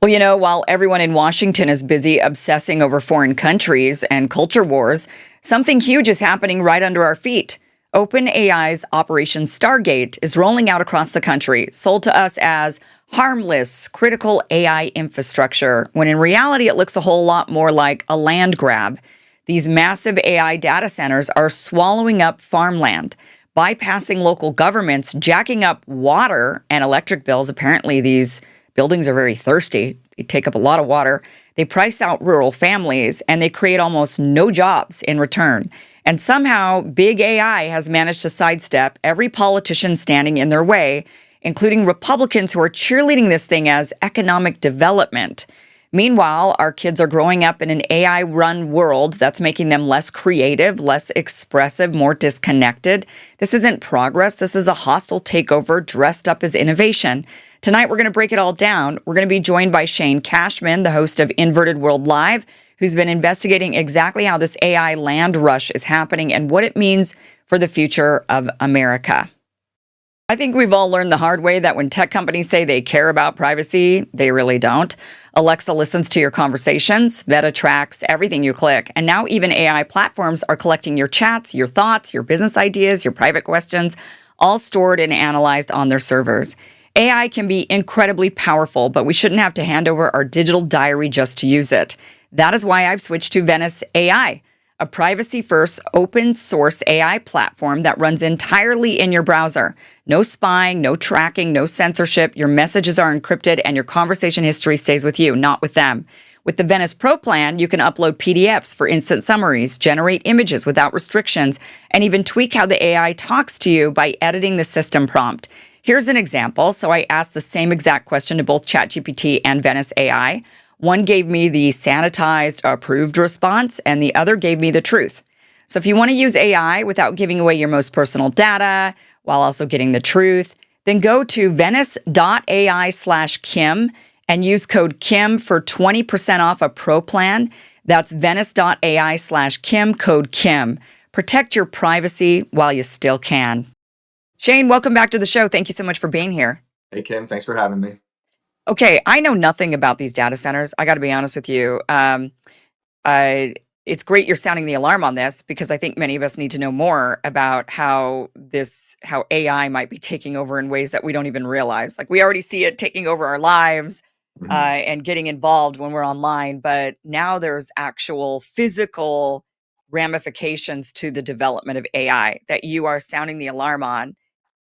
Well, while everyone in Washington is busy obsessing over foreign countries and culture wars, something huge is happening right under our feet. OpenAI's Operation Stargate is rolling out across the country, sold to us as harmless, critical AI infrastructure, when in reality it looks a whole lot more like a land grab. These massive AI data centers are swallowing up farmland, bypassing local governments, jacking up water and electric bills. Apparently, these buildings are very thirsty. They take up a lot of water. They price out rural families and they create almost no jobs in return. And somehow, big AI has managed to sidestep every politician standing in their way, including Republicans who are cheerleading this thing as economic development. Meanwhile, our kids are growing up in an AI run world that's making them less creative, less expressive, more disconnected. This isn't progress. This is a hostile takeover dressed up as innovation. Tonight, we're going to break it all down. We're going to be joined by Shane Cashman, the host of Inverted World Live, who's been investigating exactly how this AI land rush is happening and what it means for the future of America. I think we've all learned the hard way that when tech companies say they care about privacy, they really don't. Alexa listens to your conversations, Meta tracks everything you click, and now even AI platforms are collecting your chats, your thoughts, your business ideas, your private questions, all stored and analyzed on their servers. AI can be incredibly powerful, but we shouldn't have to hand over our digital diary just to use it. That is why I've switched to Venice AI, a privacy-first, open-source AI platform that runs entirely in your browser. No spying, no tracking, no censorship. Your messages are encrypted and your conversation history stays with you, not with them. With the Venice Pro plan, you can upload PDFs for instant summaries, generate images without restrictions, and even tweak how the AI talks to you by editing the system prompt. Here's an example. So I asked the same exact question to both ChatGPT and Venice AI. One gave me the sanitized, approved response, and the other gave me the truth. So if you want to use AI without giving away your most personal data while also getting the truth, then go to venice.ai/Kim and use code Kim for 20% off a pro plan. That's venice.ai/Kim, code Kim. Protect your privacy while you still can. Shane, welcome back to the show. Thank you so much for being here. Hey, Kim, thanks for having me. Okay, I know nothing about these data centers. I got to be honest with you. It's great you're sounding the alarm on this because I think many of us need to know more about how AI might be taking over in ways that we don't even realize. Like we already see it taking over our lives Mhm. and getting involved when we're online, but now there's actual physical ramifications to the development of AI that you are sounding the alarm on.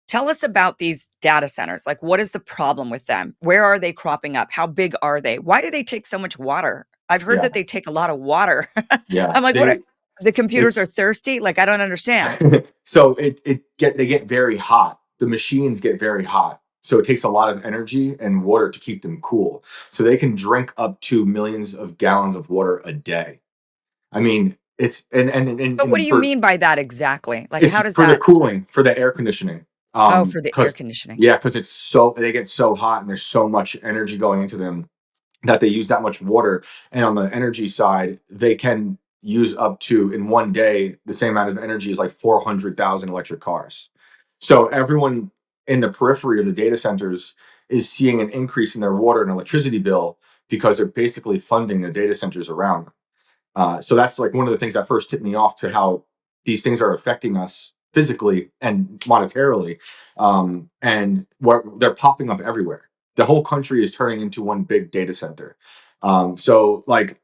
Tell us about these data centers. Like, what is the problem with them? Where are they cropping up? How big are they? Why do they take so much water? I've heard Yeah, that they take a lot of water. yeah. I'm like, what are the computers are It's thirsty? Like, I don't understand. so they get very hot. The machines get very hot. So it takes a lot of energy and water to keep them cool. So they can drink up to millions of gallons of water a day. I mean, it's But what do and you for mean by that exactly? Like, it's how does for the that? cooling, for the air conditioning. Oh, for the air Because conditioning. yeah, because it's so they get so hot and there's so much energy going into them that they use that much water. And on the energy side, they can use up to in one day the same amount of energy as like 400,000 electric cars. So everyone in the periphery of the data centers is seeing an increase in their water and electricity bill because they're basically funding the data centers around them. So that's like one of the things that first tipped me off to how these things are affecting us physically and monetarily, and where they're popping up everywhere. The whole country is turning into one big data center. So like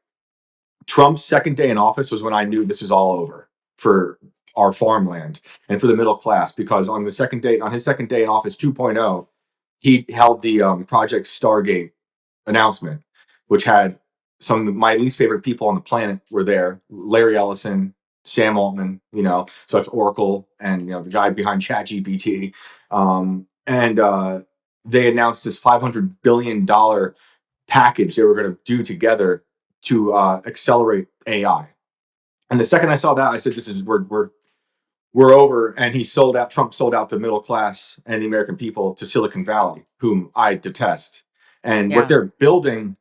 Trump's second day in office was when I knew this was all over for our farmland and for the middle class because on his second day in office 2.0, he held the Project Stargate announcement, which had some of my least favorite people on the planet were there. Larry Ellison, Sam Altman, so that's Oracle and the guy behind ChatGPT. And they announced this $500 billion package they were going to do together to accelerate AI. And the second I saw that, I said, "This is we're over." And he sold out. Trump sold out the middle class and the American people to Silicon Valley, whom I detest. And what Yeah, they're building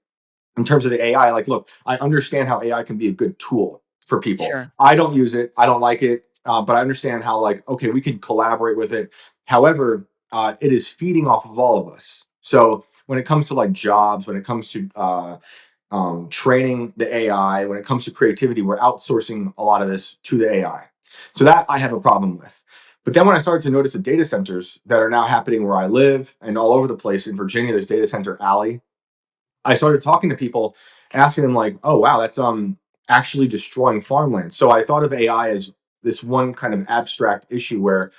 in terms of the AI, like, look, I understand how AI can be a good tool for people. sure. I don't use it. I don't like it. But I understand how, like, okay, we can collaborate with it. However, it is feeding off of all of us. So when it comes to like jobs, when it comes to training the AI, when it comes to creativity, we're outsourcing a lot of this to the AI. So that I have a problem with. But then when I started to notice the data centers that are now happening where I live and all over the place in Virginia, there's Data Center Alley. I started talking to people, asking them like, "Oh wow, that's actually destroying farmland." So I thought of AI as this one kind of abstract issue where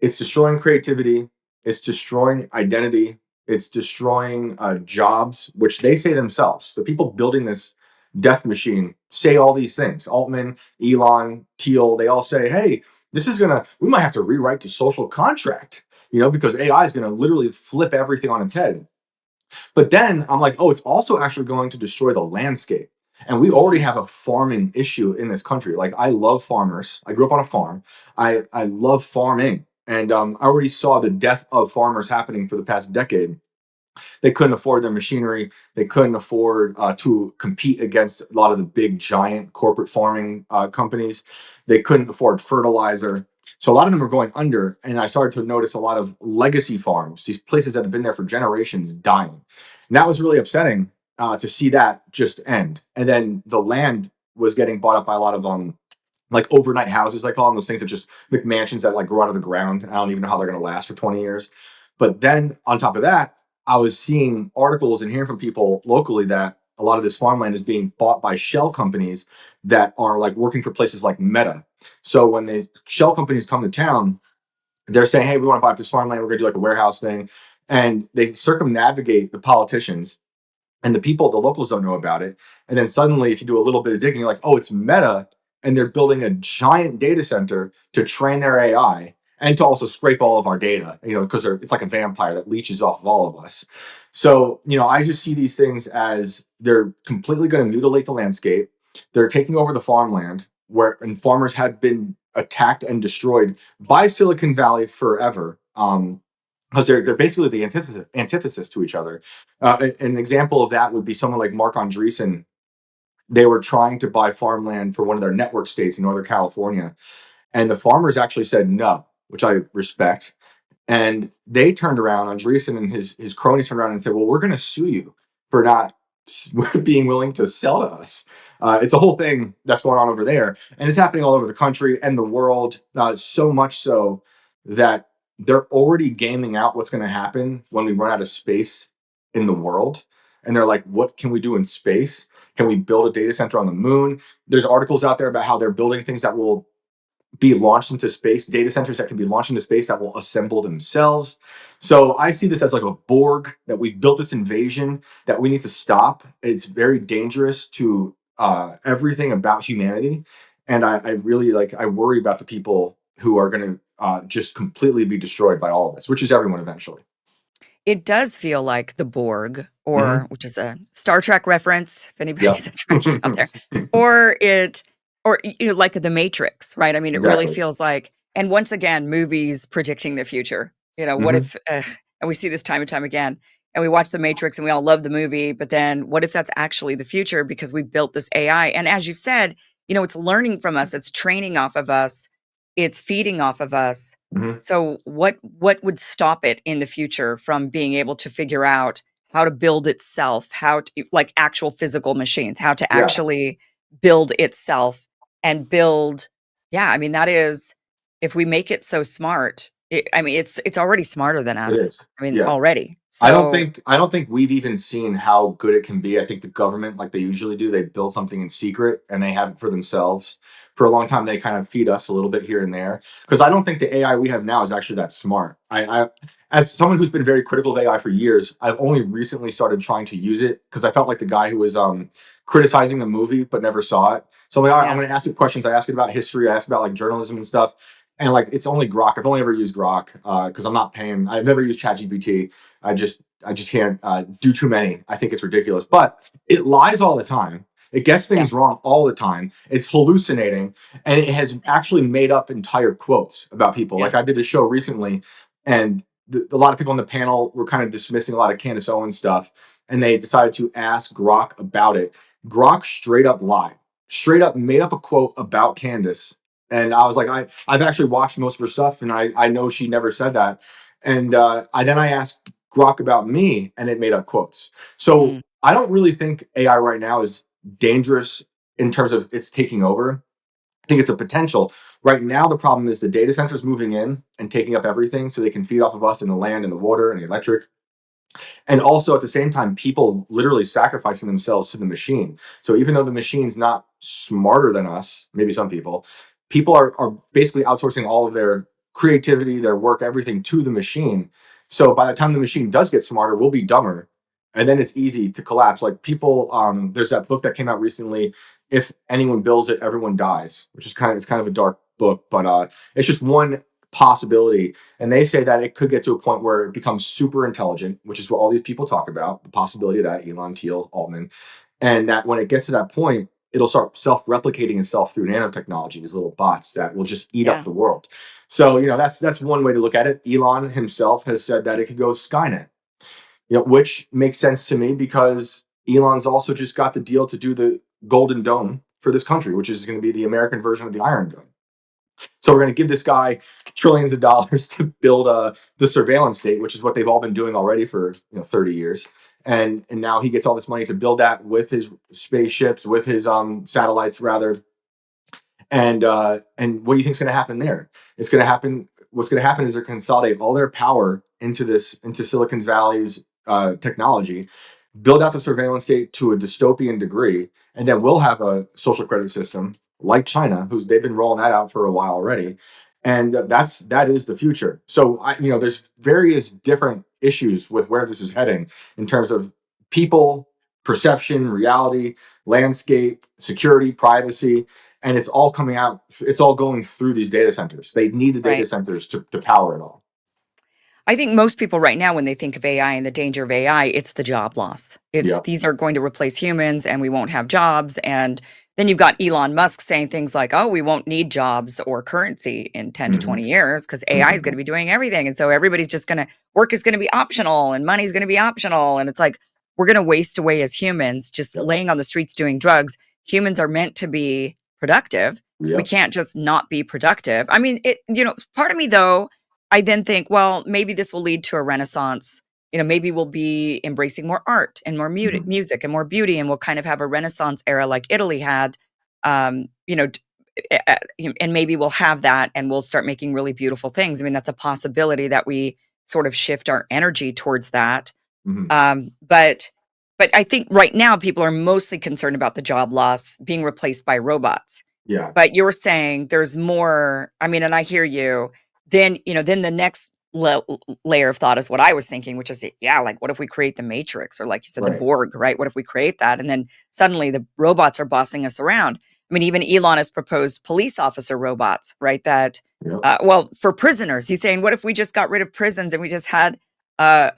it's destroying creativity, it's destroying identity, it's destroying jobs, which they say themselves. The people building this death machine say all these things. Altman, Elon, Thiel, they all say, "Hey, we might have to rewrite the social contract, because AI is gonna literally flip everything on its head." But then I'm like, oh, it's also actually going to destroy the landscape. And we already have a farming issue in this country. Like, I love farmers. I grew up on a farm. I love farming. And I already saw the death of farmers happening for the past decade. They couldn't afford their machinery. They couldn't afford to compete against a lot of the big giant corporate farming companies. They couldn't afford fertilizer. So a lot of them are going under. And I started to notice a lot of legacy farms, these places that have been there for generations, dying. And that was really upsetting to see that just end. And then the land was getting bought up by a lot of like overnight houses, I call them, those things that just McMansions that like grow out of the ground. I don't even know how they're going to last for 20 years. But then on top of that, I was seeing articles and hearing from people locally that a lot of this farmland is being bought by shell companies that are like working for places like Meta. So when the shell companies come to town, they're saying, "Hey, we want to buy up this farmland. We're going to do like a warehouse thing." And they circumnavigate the politicians, and the people, the locals don't know about it. And then suddenly, if you do a little bit of digging, you're like, oh, it's Meta, and they're building a giant data center to train their AI and to also scrape all of our data, because it's like a vampire that leeches off of all of us. So, I just see these things as they're completely going to mutilate the landscape. They're taking over the farmland and farmers have been attacked and destroyed by Silicon Valley forever. Because they're basically the antithesis to each other. An example of that would be someone like Mark Andreessen. They were trying to buy farmland for one of their network states in Northern California, and the farmers actually said no, which I respect. And they turned around, Andreessen and his cronies turned around and said, "Well, we're going to sue you for not being willing to sell to us." It's a whole thing that's going on over there, and it's happening all over the country and the world. So much so that they're already gaming out what's going to happen when we run out of space in the world. And they're like, "What can we do in space? Can we build a data center on the moon?" There's articles out there about how they're building things that will be launched into space, data centers that can be launched into space that will assemble themselves. So I see this as like a Borg, that we've built this invasion that we need to stop. It's very dangerous to everything about humanity. And I really I worry about the people who are going to just completely be destroyed by all of this, which is everyone eventually. It does feel like the Borg, Hmm. or which is a Star Trek reference, if Yep. anybody's a Trekkie out there, or like the Matrix, right? I mean, it really Exactly. feels like, and once again, movies predicting the future. What Hmm. if, and we see this time and time again, and we watch the Matrix and we all love the movie, but then what if that's actually the future because we built this AI? And as you've said, it's learning from us, it's training off of us, it's feeding off of us. Hmm. So what would stop it in the future from being able to figure out how to build itself, how to, like actual physical machines, how to Yeah, actually build itself and build, yeah, I mean that is, if we make it so smart, I mean it's already smarter than it us. is. I mean Yeah. already. I don't So, think I don't think we've even seen how good it can be. I think the government, like they usually do, they build something in secret and they have it for themselves. For a long time, they kind of feed us a little bit here and there. Because I don't think the AI we have now is actually that smart. As someone who's been very critical of AI for years, I've only recently started trying to use it because I felt like the guy who was criticizing the movie but never saw it. So I'm like, all right, I'm yeah. going to ask it questions. I asked it about history. I asked about like journalism and stuff. And like it's only Grok. I've only ever used Grok because I'm not paying. I've never used ChatGPT. I just can't do too many. I think it's ridiculous, but it lies all the time. It gets Yeah. things wrong all the time. It's hallucinating, and it has actually made up entire quotes about people. Yeah. Like I did a show recently, and a lot of people on the panel were kind of dismissing a lot of Candace Owens stuff, and they decided to ask Grok about it. Grok straight up lied, straight up made up a quote about Candace, and I was like, I've actually watched most of her stuff, and I know she never said that. And I asked Grok about me, and it made up quotes. So Mm, I don't really think AI right now is dangerous in terms of it's taking over. I think it's a potential. Right now, the problem is the data centers moving in and taking up everything so they can feed off of us in the land and the water and the electric. And also at the same time, people literally sacrificing themselves to the machine. So even though the machine's not smarter than us, maybe some people are basically outsourcing all of their creativity, their work, everything to the machine. So by the time the machine does get smarter, we'll be dumber. And then it's easy to collapse. Like people, there's that book that came out recently. If anyone builds it, everyone dies, which is it's kind of a dark book, but it's just one possibility. And they say that it could get to a point where it becomes super intelligent, which is what all these people talk about, the possibility of that, Elon, Thiel, Altman. And that when it gets to that point, it'll start self-replicating itself through nanotechnology, these little bots that will just eat up yeah. the world. So, that's one way to look at it. Elon himself has said that it could go Skynet, which makes sense to me because Elon's also just got the deal to do the Golden Dome for this country, which is going to be the American version of the Iron Dome. So we're going to give this guy trillions of dollars to build the surveillance state, which is what they've all been doing already for 30 years. And now he gets all this money to build that with his spaceships, with his satellites rather. And what do you think is going to happen there? It's going to happen. What's going to happen is they're going to consolidate all their power into Silicon Valley's technology, build out the surveillance state to a dystopian degree, and then we'll have a social credit system like China, who's they've been rolling that out for a while already, and that is the future. So there's various different issues with where this is heading in terms of people, perception, reality, landscape, security, privacy, and it's all coming out. It's all going through these data centers. They need the data Right. centers to power it all. I think most people right now, when they think of AI and the danger of AI, it's the job loss. It's Yeah. these are going to replace humans and we won't have jobs. And then you've got Elon Musk saying things like, oh, we won't need jobs or currency in 10 to Hmm. 20 years because AI is going Hmm. to be doing everything. And so everybody's just going to work is going to be optional and money is going to be optional. And it's like, we're going to waste away as humans just Yep. laying on the streets doing drugs. Humans are meant to be productive. We Yep. can't just not be productive. I mean, part of me though, I then think, well, maybe this will lead to a renaissance. Maybe we'll be embracing more art and more Hmm. music and more beauty, and we'll kind of have a renaissance era like Italy had. Um, you know, d- and maybe we'll have that, and we'll start making really beautiful things. I mean, that's a possibility that we sort of shift our energy towards that. Hmm. But I think right now people are mostly concerned about the job loss being replaced by robots. Yeah. But you're saying there's more. I mean, and I hear you. Then the next layer of thought is what I was thinking, which is, yeah, like what if we create the Matrix or like you said, the Right. Borg, right? What if we create that? And then suddenly the robots are bossing us around. I mean, even Elon has proposed police officer robots, right? That, Yep. well, for prisoners, he's saying, what if we just got rid of prisons and we just had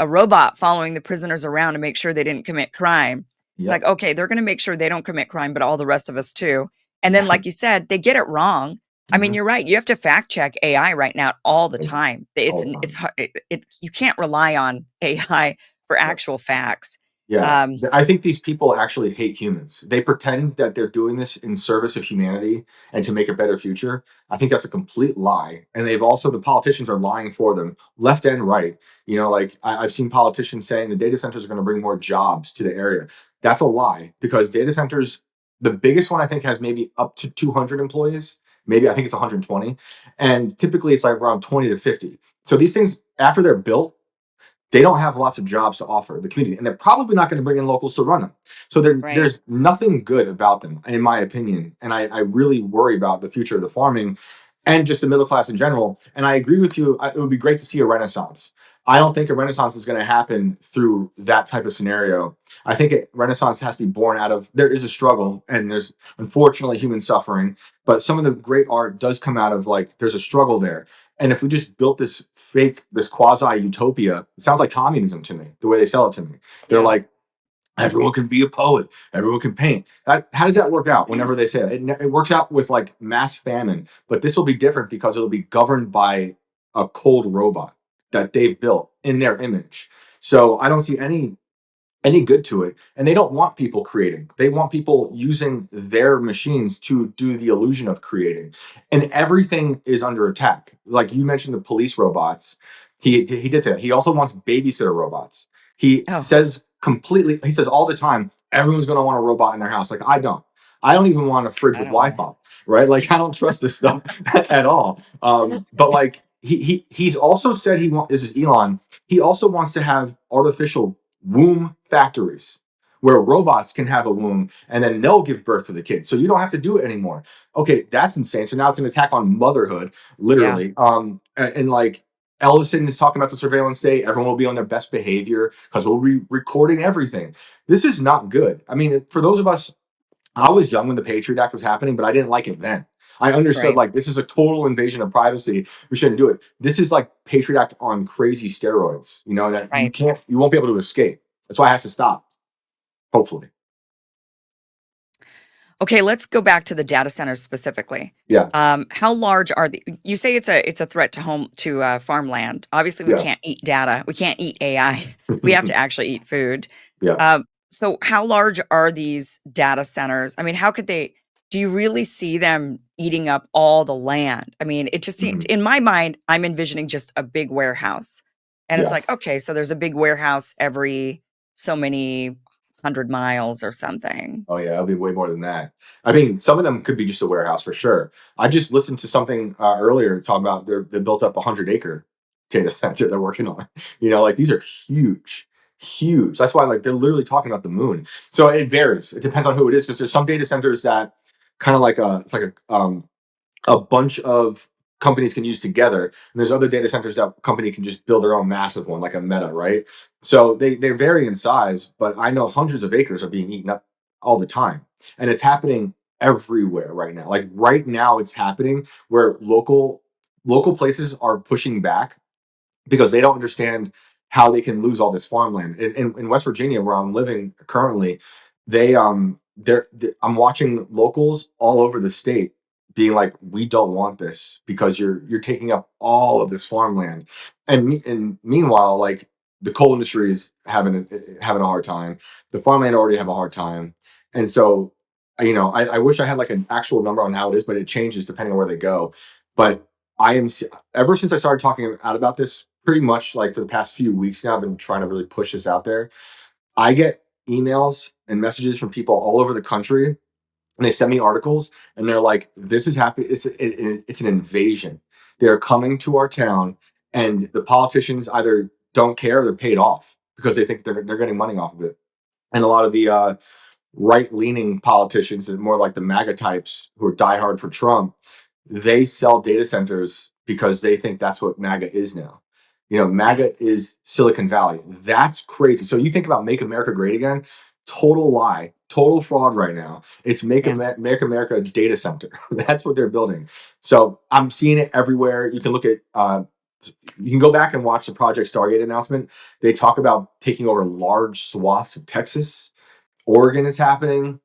a robot following the prisoners around to make sure they didn't commit crime? It's like, Yep. okay, they're going to make sure they don't commit crime, but all the rest of us too. And then, like you said, they get it wrong. I mean, Hmm. you're right. You have to fact check AI right now all the time. All the It's time. hard. You can't rely on AI for Yep. actual facts. Yeah. Um, I think these people actually hate humans. They pretend that they're doing this in service of humanity and to make a better future. I think that's a complete lie. And the politicians are lying for them, left and right. Like I've seen politicians saying the data centers are going to bring more jobs to the area. That's a lie because data centers, the biggest one I think has maybe up to 200 employees. Maybe I think it's 120. And typically it's like around 20 to 50. So these things, after they're built, they don't have lots of jobs to offer the community, and they're probably not going to bring in locals to run them. So right. there's nothing good about them, in my opinion. And I really worry about the future of the farming and just the middle class in general. And I agree with you. It would be great to see a renaissance. I don't think a renaissance is going to happen through that type of scenario. I think a renaissance has to be born out of there is a struggle and there's unfortunately human suffering, but some of the great art does come out of like there's a struggle there. And if we just built this quasi utopia, it sounds like communism to me, the way they sell it to me. They're Yeah. like, everyone can be a poet, everyone can paint. How does that work out whenever they say it? It works out with like mass famine, but this will be different because it'll be governed by a cold robot that they've built in their image. So I don't see any good to it. And they don't want people creating. They want people using their machines to do the illusion of creating. And everything is under attack. Like you mentioned the police robots. He did say that. He also wants babysitter robots. He Oh, says completely. He says all the time, everyone's going to want a robot in their house. Like I don't. I don't even want a fridge I with don't either. Wi-Fi, right? Like I don't trust this stuff at all. But like he's also said he wants. This is Elon. He also wants to have artificial womb factories where robots can have a womb and then they'll give birth to the kids, so you don't have to do it anymore. Okay, that's insane. So now it's an attack on motherhood, Yeah. literally. And like Ellison is talking about the surveillance state. Everyone will be on their best behavior because we'll be recording everything. This is not good. I mean, for those of us, I was young when the Patriot Act was happening, but I didn't like it then. I understood Right. like this is a total invasion of privacy. We shouldn't do it. This is like Patriot Act on crazy steroids, that Right. you won't be able to escape. That's why it has to stop, hopefully. Okay, let's go back to the data centers specifically. Yeah. How large are the? You say it's a threat to farmland. Obviously, we Yeah. can't eat data. We can't eat AI. We have to actually eat food. Yeah. So, how large are these data centers? I mean, how could they? Do you really see them eating up all the land? I mean, it just seems Mhm. in my mind, I'm envisioning just a big warehouse, and it's Yeah. like, okay, so there's a big warehouse every so many 100 miles or something. Oh yeah, it'll be way more than that. I mean, some of them could be just a warehouse for sure. I just listened to something earlier talking about they built up 100-acre data center they're working on. Like these are huge, huge. That's why like they're literally talking about the moon. So it varies. It depends on who it is because there's some data centers that kind of like it's like a bunch of companies can use together. And there's other data centers that company can just build their own massive one, like a Meta, right? So they vary in size, but I know hundreds of acres are being eaten up all the time, and it's happening everywhere right now. Like right now, it's happening where local places are pushing back because they don't understand how they can lose all this farmland. In West Virginia, where I'm living currently, I'm watching locals all over the state being like, we don't want this because you're taking up all of this farmland. And meanwhile, like the coal industry is having a hard time. The farmland already have a hard time. And so I wish I had like an actual number on how it is, but it changes depending on where they go. But I am ever since I started talking out about this, pretty much like for the past few weeks now, I've been trying to really push this out there. I get emails and messages from people all over the country, and they send me articles, and they're like, "This is happening. It's an invasion. They're coming to our town, and the politicians either don't care or they're paid off because they think they're getting money off of it." And a lot of the right-leaning politicians and more like the MAGA types who are diehard for Trump, they sell data centers because they think that's what MAGA is now. Yeah. MAGA is Silicon Valley. That's crazy. So you think about Make America Great Again, total lie, total fraud right now. It's Yeah. Make America data center. That's what they're building. So I'm seeing it everywhere. You can look at you can go back and watch the Project Stargate announcement. They talk about taking over large swaths of Texas. Oregon is happening.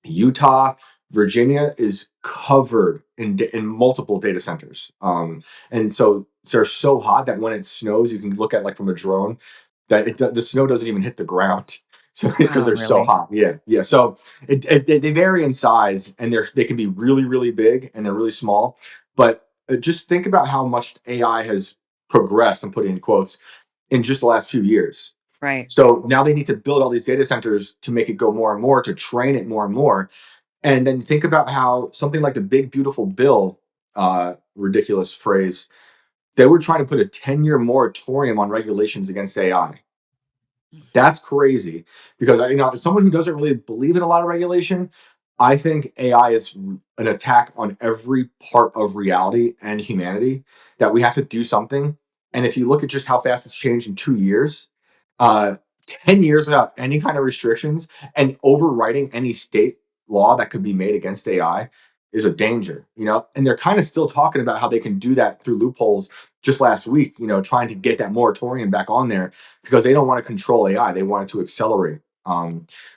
Utah, Virginia is covered in multiple data centers. And so they're so hot that when it snows, you can look at like from a drone that the snow doesn't even hit the ground. So because Oh, they're so really? hot, yeah, yeah. So they vary in size, and they can be really really big and they're really small. But just think about how much AI has progressed. I'm putting in quotes in just the last few years. Right. So now they need to build all these data centers to make it go more and more, to train it more and more. And then think about how something like the Big Beautiful Bill, ridiculous phrase, they were trying to put a 10-year moratorium on regulations against AI. That's crazy because as someone who doesn't really believe in a lot of regulation, I think AI is an attack on every part of reality and humanity that we have to do something. And if you look at just how fast it's changed in 2 years, uh, 10 years without any kind of restrictions and overwriting any state law that could be made against AI is a danger. And they're kind of still talking about how they can do that through loopholes just last week, trying to get that moratorium back on there because they don't want to control AI. They want it to accelerate.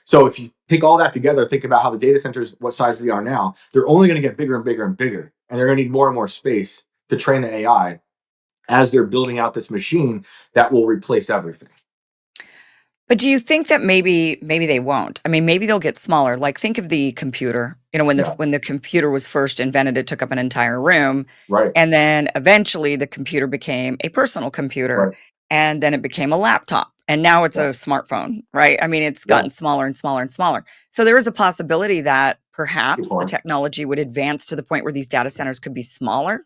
So if you take all that together, think about how the data centers, what size they are now, they're only going to get bigger and bigger and bigger. And they're going to need more and more space to train the AI as they're building out this machine that will replace everything. But do you think that maybe they won't? I mean, maybe they'll get smaller. Like think of the computer. You know, Yeah. when the computer was first invented, it took up an entire room, Right. and then eventually the computer became a personal computer, Right. and then it became a laptop, and now it's Yeah. a smartphone, right? I mean, it's Yeah. gotten smaller and smaller and smaller. So there is a possibility that Good perhaps the point. technology would advance to the point where these data centers could be smaller.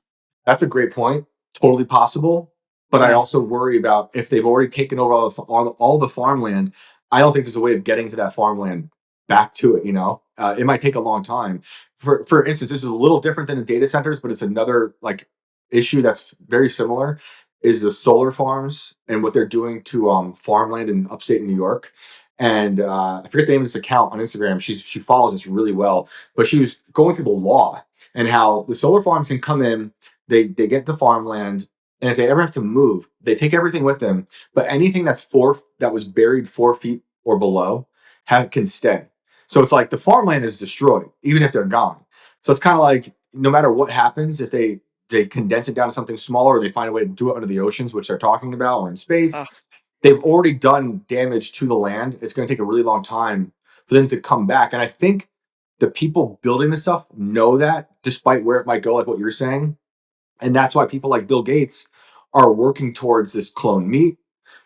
That's a great point. Totally possible. But I Yeah. also worry about if they've already taken over all the farmland. I don't think there's a way of getting to that farmland back to it. It might take a long time. For instance, this is a little different than the data centers, but it's another like issue that's very similar. Is the solar farms and what they're doing to farmland in upstate New York. And I forget the name of this account on Instagram. She follows this really well, but she was going through the law and how the solar farms can come in, they get the farmland, and if they ever have to move, they take everything with them. But anything that was buried 4 feet or below can stay. So it's like the farmland is destroyed, even if they're gone. So it's kind of like no matter what happens, if they condense it down to something smaller, or they find a way to do it under the oceans, which they're talking about, or in space, Ugh. they've already done damage to the land. It's going to take a really long time for them to come back. And I think the people building this stuff know that, despite where it might go, like what you're saying. And that's why people like Bill Gates are working towards this clone meat,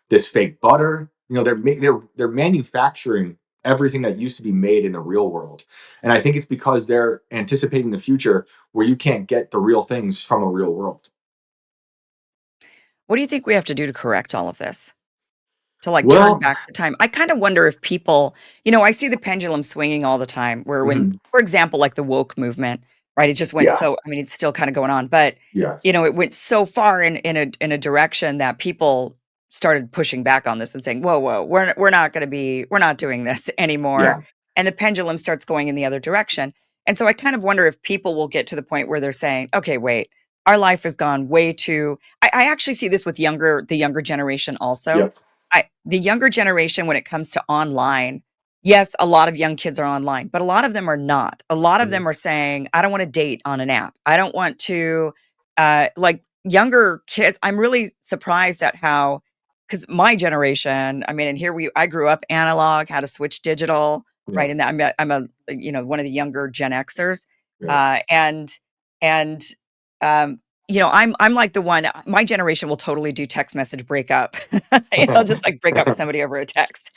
this fake butter. They're manufacturing everything that used to be made in the real world. And I think it's because they're anticipating the future where you can't get the real things from a real world. What do you think we have to do to correct all of this? To, like, turn Well, back the time. I kinda wonder if people I see the pendulum swinging all the time where when mhm, for example, like the woke movement, right? It just went yeah, so I mean, it's still kinda going on, but, yeah, it went so far in a direction that people started pushing back on this and saying, "Whoa, whoa, we're not doing this anymore," yeah, and the pendulum starts going in the other direction, and so I kind of wonder if people will get to the point where they're saying, "Okay, wait, our life has gone way too." I actually see this with the younger generation also. yep, The younger generation when it comes to online, yes, a lot of young kids are online, but a lot of them are not. A lot of mhm, them are saying, "I don't wanna date on an app. I don't want to," like, younger kids I'm really surprised at how, because my generation, I mean, and here we I grew up analog, had to switch digital, yeah, right? And one of the younger Gen Xers, yeah, uh, and and, um, I'm like the one my generation will totally do text message breakup. Just, like, break up with somebody over a text.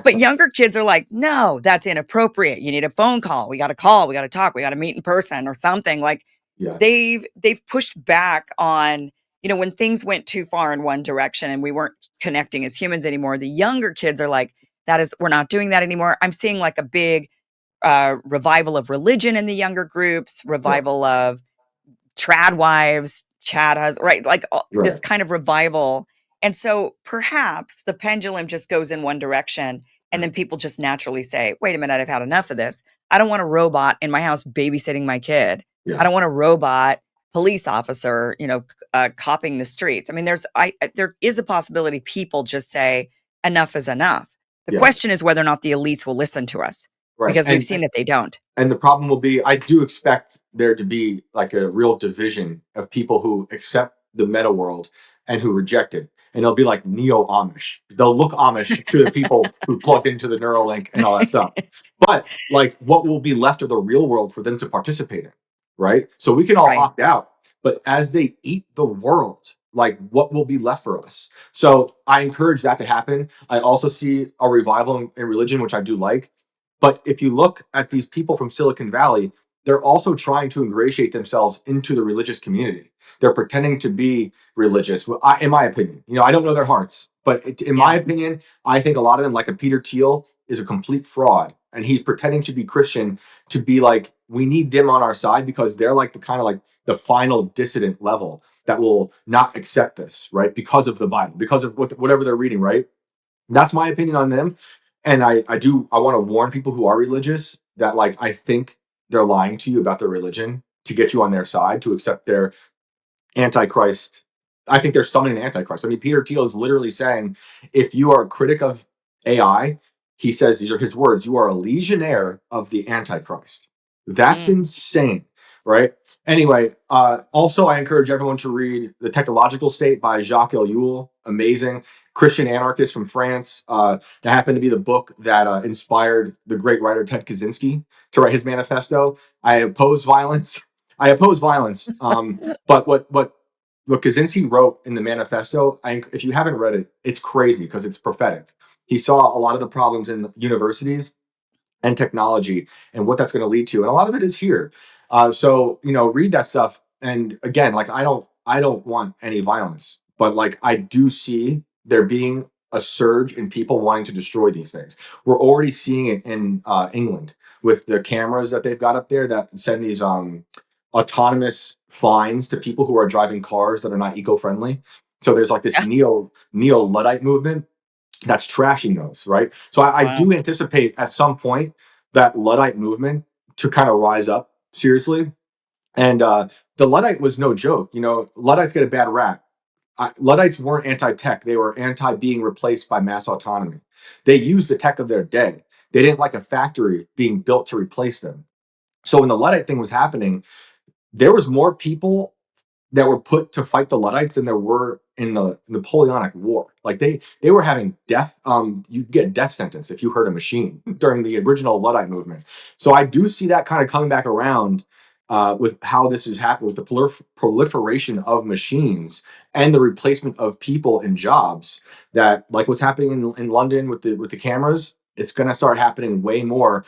But younger kids are like, "No, that's inappropriate. You need a phone call. We gotta call. We gotta talk. We gotta meet in person," or something. Like, yeah, they've pushed back on when things went too far in one direction and we weren't connecting as humans anymore, the younger kids are like, we're not doing that anymore." I'm seeing, like, a big, revival of religion in the younger groups, yeah, revival of trad wives, Chad has right, like, this right, kind of revival, and so perhaps the pendulum just goes in one direction, and then people just naturally say, "Wait a minute, I've had enough of this. I don't want a robot in my house babysitting my kid. I yeah, don't want a robot police officer, copping the streets." I mean, there is a possibility people just say, "Enough is enough." The yeah, question is whether or not the elites will listen to us, right. because we've seen that they don't. And the problem will be, I do expect there to be like a real division of people who accept the meta world and who reject it. And they'll be like neo Amish. They'll look Amish to the people who plugged into the Neuralink and all that stuff. But like, what will be left of the real world for them to participate in? Right. So we can all Right. opt out, but as they eat the world, like what will be left for us? So I encourage that to happen. I also see a revival in religion, which I do like. But if you look at these people from Silicon Valley, they're also trying to ingratiate themselves into the religious community. They're pretending to be religious, in my opinion. I don't know their hearts, but in my Yeah. opinion, I think a lot of them, like a Peter Thiel, is a complete fraud. And he's pretending to be Christian to be like, we need them on our side because they're like the kind of like the final dissident level that will not accept this, right? Because of the Bible, because of whatever they're reading, right? That's my opinion on them. And I want to warn people who are religious that like I think they're lying to you about their religion to get you on their side to accept their antichrist. I think they're summoning the antichrist. I mean, Peter Thiel is literally saying, if you are a critic of AI, he says these are his words, you are a legionnaire of the antichrist. That's Mm. insane, right? Anyway, also I encourage everyone to read The Technological State by Jacques Ellul. Amazing. Christian anarchist from France. That happened to be the book that inspired the great writer Ted Kaczynski to write his manifesto. I oppose violence. I oppose violence. But what Kaczynski wrote in the manifesto, if you haven't read it, it's crazy because it's prophetic. He saw a lot of the problems in universities and technology and what that's going to lead to, and a lot of it is here. So read that stuff. And again, like I don't want any violence, but like I do see there being a surge in people wanting to destroy these things. We're already seeing it in England with the cameras that they've got up there that send these autonomous fines to people who are driving cars that are not eco-friendly. So there's like this Yeah. neo Luddite movement that's trashing those, right? So I Wow. do anticipate at some point that Luddite movement to kind of rise up seriously. And the Luddite was no joke. Luddites get a bad rap. Luddites weren't anti-tech; they were anti-being replaced by mass autonomy. They used the tech of their day. They didn't like a factory being built to replace them. So when the Luddite thing was happening, there was more people that were put to fight the Luddites than there were in the Napoleonic War. Like they were having death. You get death sentence if you hurt a machine during the original Luddite movement. So I do see that kind of coming back around with how this is happening with the proliferation of machines and the replacement of people in jobs. That like what's happening in London with the cameras. It's going to start happening way more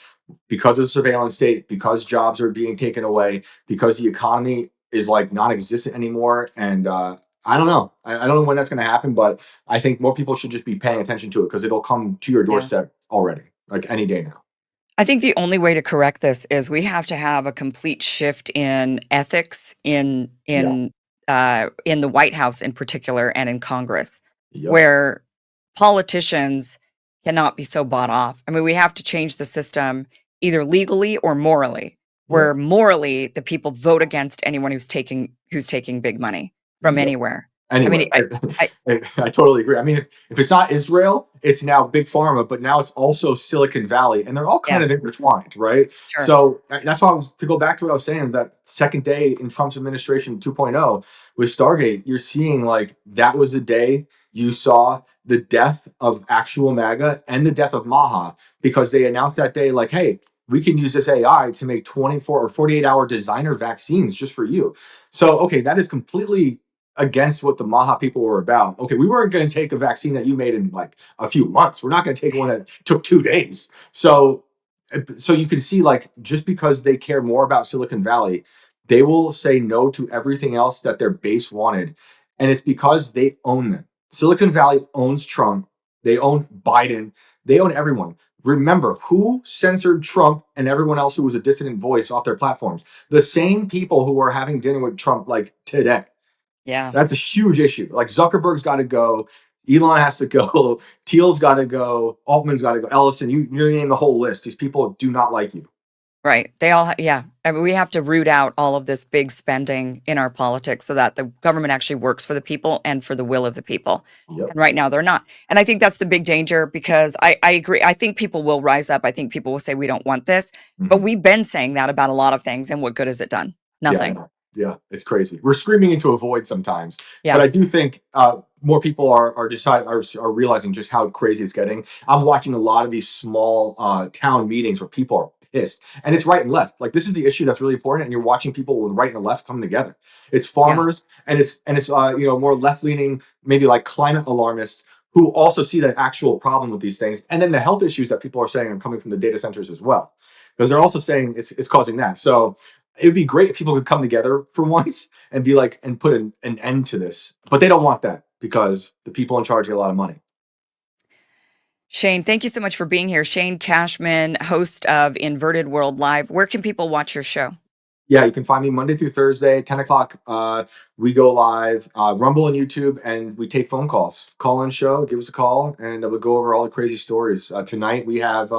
because of the surveillance state, because jobs are being taken away, because the economy is like non-existent anymore. And I don't know. I don't know when that's going to happen, but I think more people should just be paying attention to it because it'll come to your Yeah. doorstep already, like any day now. I think the only way to correct this is we have to have a complete shift in ethics Yeah. in the White House in particular and in Congress, Yep. where politicians cannot be so bought off. I mean, we have to change the system either legally or morally, Yep. where morally the people vote against anyone who's taking big money from Yep. anywhere. I mean, Anywhere. I I totally agree. I mean, if it's not Israel, it's now big pharma, but now it's also Silicon Valley, and they're all kind yeah, of intertwined, right? sure. So that's why to go back to what I was saying, that second day in Trump's administration 2.0 with Stargate, you're seeing like that was the day you saw the death of actual MAGA and the death of Maha, because they announced that day, like, hey, we can use this AI to make 24 or 48-hour designer vaccines just for you. So, okay, that is completely against what the Maha people were about. Okay, we weren't going to take a vaccine that you made in like a few months. We're not going to take one that took 2 days. So you can see, like, just because they care more about Silicon Valley, they will say no to everything else that their base wanted. And it's because they own them. Silicon Valley owns Trump. They own Biden. They own everyone. Remember who censored Trump and everyone else who was a dissident voice off their platforms? The same people who are having dinner with Trump like today. Yeah. That's a huge issue. Like Zuckerberg's got to go, Elon has to go, Thiel's got to go, Altman's got to go, Ellison. You name the whole list. These people do not like you. Right. They all yeah. I mean, we have to root out all of this big spending in our politics so that the government actually works for the people and for the will of the people. Yep. And right now they're not. And I think that's the big danger because I agree. I think people will rise up. I think people will say we don't want this. But Mhm. we've been saying that about a lot of things. And what good has it done? Yeah, I Nothing. know. Yeah, it's crazy. We're screaming into a void sometimes, but Yeah. I do think more people are realizing just how crazy it's getting. I'm watching a lot of these small town meetings where people are pissed, and it's right and left. Like this is the issue that's really important, and you're watching people with right and left come together. It's Yeah. farmers, and it's more left leaning, maybe like climate alarmists who also see the actual problem with these things, and then the health issues that people are saying are coming from the data centers as well, because they're also saying it's causing that. So it would be great if people could come together for once and be like and put an end to this, but they don't want that because the people in charge get a lot of money. Shane, thank you so much for being here. Shane Cashman, host of Inverted World Live. Where can people watch your show? Yeah, you can find me Monday through Thursday, 10 o'clock. We go live, Rumble and YouTube, and we take phone calls. Call in show, give us a call, and we'll go over all the crazy stories. Tonight, we have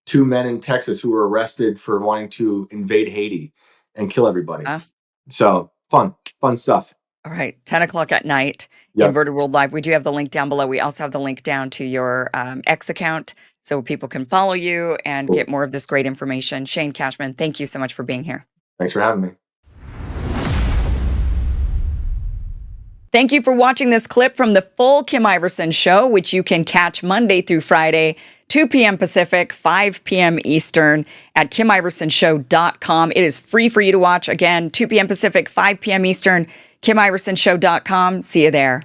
two men in Texas who were arrested for wanting to invade Haiti and kill everybody. Uh, So fun stuff. all right, 10 o'clock at night, Yep. Inverted World Live. We do have the link down below. We also have the link down to your X account so people can follow you and Cool. get more of this great information. Shane Cashman, thank you so much for being here. Thanks for having me. Thank you for watching this clip from the full Kim Iverson Show, which you can catch Monday through Friday, 2 p.m. Pacific, 5 p.m. Eastern at KimIversonShow.com. It is free for you to watch. Again, 2 p.m. Pacific, 5 p.m. Eastern, KimIversonShow.com. See you there.